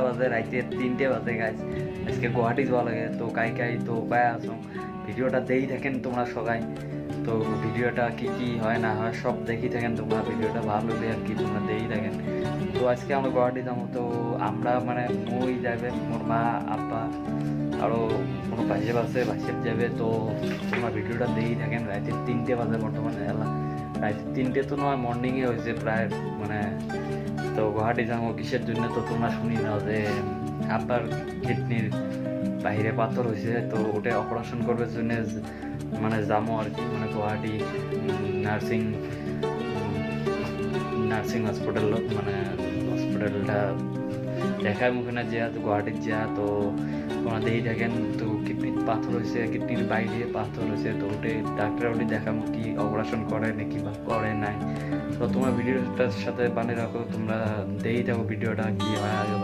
বাজে রাইতে 3টে বাজে গাইস আজকে গুয়াহাটি যাওয়া লাগে তো কাই তো পায় আসো ভিডিওটা দেই থাকেন তোমরা সবাই তো ভিডিওটা কি কি হয় না হয় সব দেখি থাকেন তোমরা ভিডিওটা ভালো হলে আর কি তোমরা দেই থাকেন তো আজকে আমরা গুয়াহাটি যাবো তো আমরা মানে মই যাবে মোর মা আব্বা আরও কোনো ভাইসেব আছে ভাইসেব যাবে তো তোমরা ভিডিওটা দেই থাকেন রাইতে 3টে বাজে বর্তমানে এলা রাইতে 3টে তো নয় মর্নিংয়ে হয়েছে প্রায় মানে তো গুয়াহাটি যাবো কিসের জন্য তো তোমরা শুনি না যে আব্বার কিডনির বাইরে পাথর হয়েছে তো ওটা অপারেশন করবার জন্য মানে যাবো আর কি মানে গুয়াহাটি নার্সিং হসপিটাল মানে হসপিটালটা দেখার মুখে না যা তো গুয়াহাটির যা তো তোমরা দেখি দেখেন তো কিডনির পাথর হয়েছে কিডনির বাইরে পাথর হয়েছে তো ওটাই ডাক্তার ওটি দেখাবো কি অপারেশন করে নাকি বা করে নাই তো তোমার ভিডিওটার সাথে বানিয়ে রাখো তোমরা দেখি থাকো ভিডিওটা কি হয় আগে